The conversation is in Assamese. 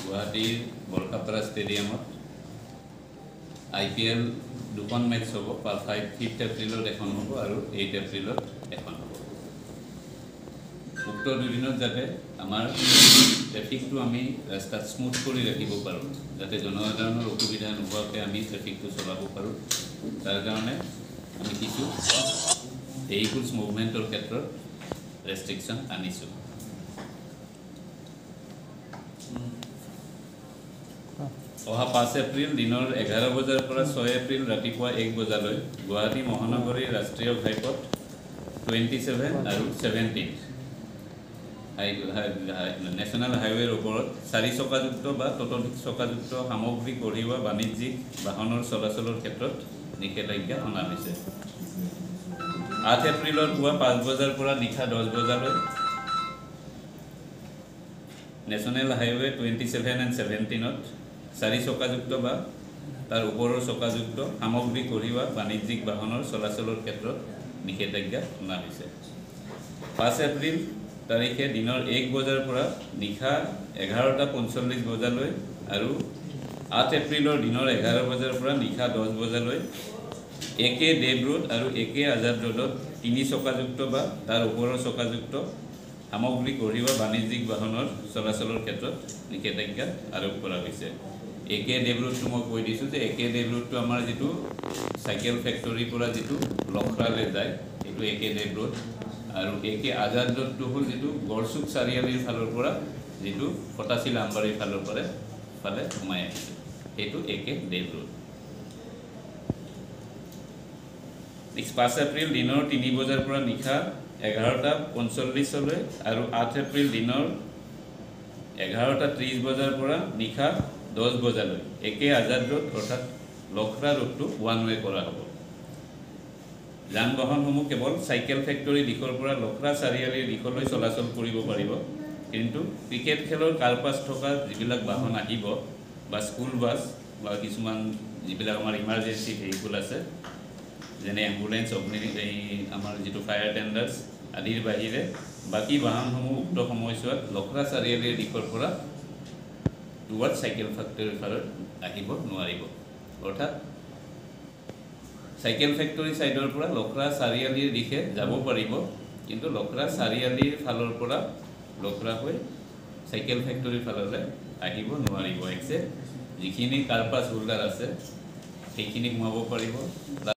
গুৱাহাটীৰ বৰখাপাৰা ষ্টেডিয়ামত IPL দুখন মেচ হ'ব। 5th এপ্ৰিলত এখন হ'ব আৰু 8 এপ্ৰিলত এখন হ'ব। উক্ত দুদিনত যাতে আমাৰ ট্ৰেফিকটো আমি ৰাস্তাত স্মুথ কৰি ৰাখিব পাৰোঁ, যাতে জনসাধাৰণৰ অসুবিধা নোহোৱাকৈ আমি ট্ৰেফিকটো চলাব পাৰোঁ, তাৰ কাৰণে আমি কিছু ভেহিকুলছ মুভমেণ্টৰ ক্ষেত্ৰত ৰেষ্ট্ৰিকশ্যন আনিছোঁ। অহা 5 এপ্ৰিল দিনৰ 11 বজাৰ পৰা 6 এপ্ৰিল ৰাতিপুৱা 1 বজালৈ গুৱাহাটী মহানগৰীৰ ৰাষ্ট্ৰীয় ঘাইপথ 27 আৰু 17 নেশ্যনেল হাইৱেৰ ওপৰত 4 চকাযুক্ত বা ততোধিক চকাযুক্ত সামগ্ৰী কঢ়িওৱা বাণিজ্যিক বাহনৰ চলাচলৰ ক্ষেত্ৰত নিষেধাজ্ঞা অনা হৈছে। 8 এপ্ৰিলৰ পুৱা 5 বজাৰ পৰা নিশা 10 বজালৈ নেশ্যনেল হাইৱে 27 and 17ত 4 চকাযুক্ত বা তাৰ ওপৰৰ চকাযুক্ত সামগ্ৰী কঢ়িওৱা বাণিজ্যিক বাহনৰ চলাচলৰ ক্ষেত্ৰত নিষেধাজ্ঞা অনা হৈছে। 5 এপ্ৰিল তাৰিখে দিনৰ 1 বজাৰ পৰা নিশা 11:45 বজালৈ আৰু 8 এপ্ৰিলৰ দিনৰ 11 বজাৰ পৰা নিশা 10 বজালৈ একে দেৱ ৰোড আৰু একে আজাদ ৰোডত 3 চকাযুক্ত বা তাৰ ওপৰৰ চকাযুক্ত সামগ্ৰী কঢ়িওৱা বাণিজ্যিক বাহনৰ চলাচলৰ ক্ষেত্ৰত নিষেধাজ্ঞা আৰোপ কৰা হৈছে। একে দেৱ ৰোডটো মই কৈ দিছোঁ যে একে দেৱ ৰোডটো আমাৰ যিটো চাইকেল ফেক্টৰীৰ পৰা যিটো লখৰালৈ যায় সেইটো একে দেৱ ৰোড, আৰু একে আজাদ ৰোডটো হ'ল যিটো গড়চুক চাৰিআলিৰ ফালৰ পৰা যিটো ফটাচি লাম্বাৰীৰ ফালৰ পৰা ফালে সোমাই আহিছে সেইটো একে দেৱ ৰোড। 5 এপ্ৰিল দিনৰ 3 বজাৰ পৰা নিশা 11:45 আৰু 8 এপ্ৰিল দিনৰ 11:30 বজাৰ পৰা নিশা 10 বজালৈ একে আজাদ ৰোড অৰ্থাৎ লখৰা ৰোডটো ওৱান ৱে কৰা হ'ব। যান বাহনসমূহ কেৱল চাইকেল ফেক্টৰী দিশৰ পৰা লখৰা চাৰিআলিৰ দিশলৈ চলাচল কৰিব পাৰিব, কিন্তু ক্ৰিকেট খেলৰ কাৰ্পাছ থকা যিবিলাক বাহন আহিব বা স্কুল বাছ বা কিছুমান যিবিলাক আমাৰ ইমাৰ্জেঞ্চি ভেহিকুল আছে যেনে এম্বুলেন্স, আমাৰ যিটো ফায়াৰ টেণ্ডাৰ্ছ আদিৰ বাহিৰে বাকী বাহনসমূহ উক্ত সময়ছোৱাত লখৰা চাৰিআলিৰ দিশৰ পৰা টুৱাৰ্ড চাইকেল ফেক্টৰীৰ ফালত আহিব নোৱাৰিব। অৰ্থাৎ চাইকেল ফেক্টৰী ছাইডৰ পৰা লখৰা চাৰিআলিৰ দিশে যাব পাৰিব, কিন্তু লখৰা চাৰিআলিৰ ফালৰ পৰা লখৰা হৈ চাইকেল ফেক্টৰীৰ ফাললৈ আহিব নোৱাৰিব। এক্সেপ্ট যিখিনি কাৰ্পাছ হোল্ডাৰ আছে সেইখিনি সোমাব পাৰিব।